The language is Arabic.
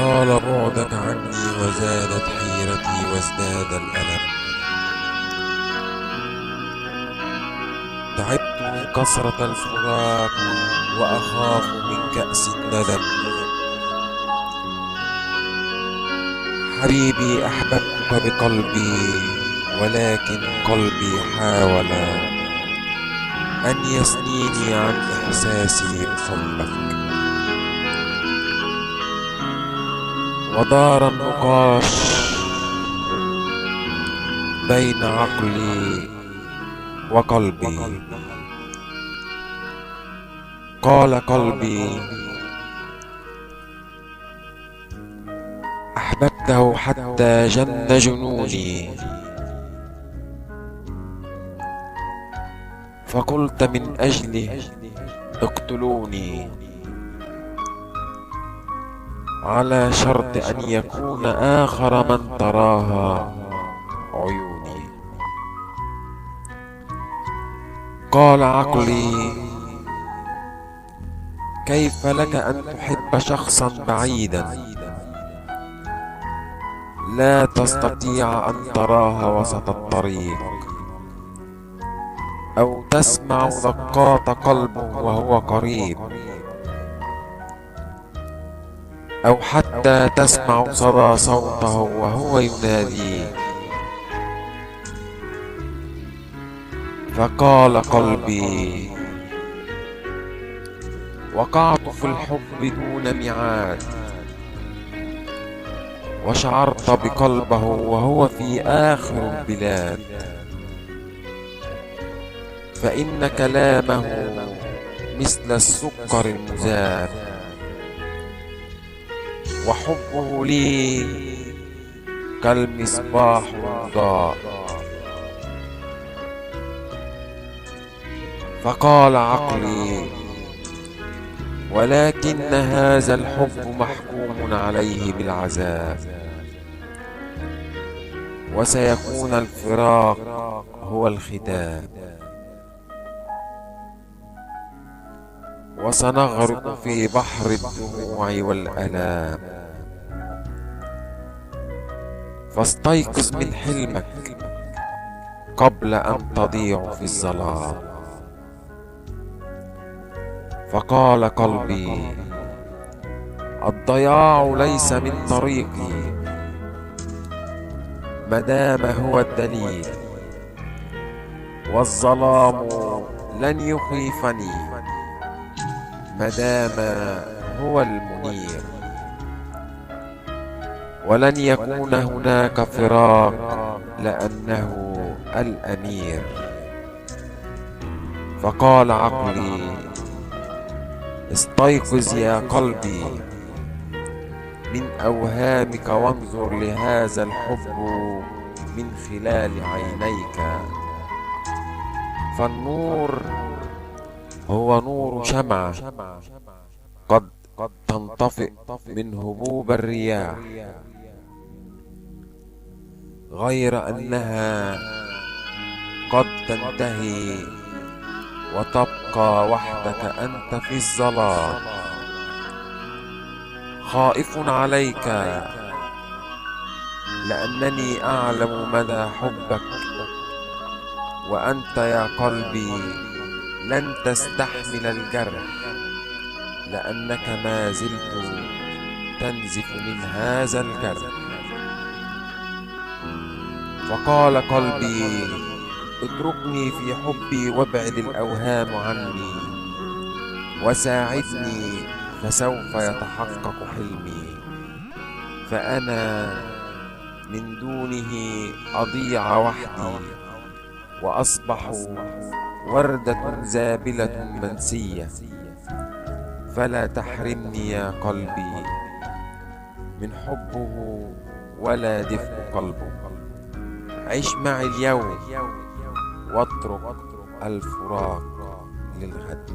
طال بعدك عني وزادت حيرتي وازداد الألم. تعبت من كثرة الفراق وأخاف من كأس الندم. حبيبي أحببتك بقلبي، ولكن قلبي حاول أن يثنيني عن إحساسي بحبك. ودار النقاش بين عقلي وقلبي. قال قلبي: أحببته حتى جن جنوني. فقلت: من أجله اقتلوني، على شرط أن يكون آخر من تراها عيوني. قال عقلي: كيف لك أن تحب شخصا بعيدا لا تستطيع أن تراها وسط الطريق، أو تسمع دقات قلبه وهو قريب، أو حتى تسمع صدى صوته وهو يناديك. فقال قلبي: وقعت في الحب دون ميعاد، وشعرت بقلبه وهو في آخر البلاد، فإن كلامه مثل السكر المذاب، وحبه لي كالمصباح المضاء. فقال عقلي: ولكن هذا الحب محكوم عليه بالعذاب، وسيكون الفراق هو الختام، وسنغرق في بحر الدموع والآلام. فاستيقظ من حلمك قبل أن تضيع في الظلام. فقال قلبي: الضياع ليس من طريقي، مدام هو الدليل، والظلام لن يخيفني مدام هو المنير، ولن يكون هناك فراق لأنه الأمير. فقال عقلي: استيقظ يا قلبي من أوهامك، وانظر لهذا الحب من خلال عينيك، فالنور هو نور شمعة قد تنطفئ من هبوب الرياح، غير أنها قد تنتهي وتبقى وحدك أنت في الظلام. خائف عليك لأنني أعلم مدى حبك، وأنت يا قلبي لن تستحمل الجرح، لأنك ما زلت تنزف من هذا الجرح. فقال قلبي: اتركني في حبي وابعد الأوهام عني، وساعدني فسوف يتحقق حلمي، فأنا من دونه أضيع وحدي، وأصبح وردة زابلة منسية. فلا تحرمني يا قلبي من حبه ولا دفء قلبه. عش معي اليوم واترك الفراق للغد.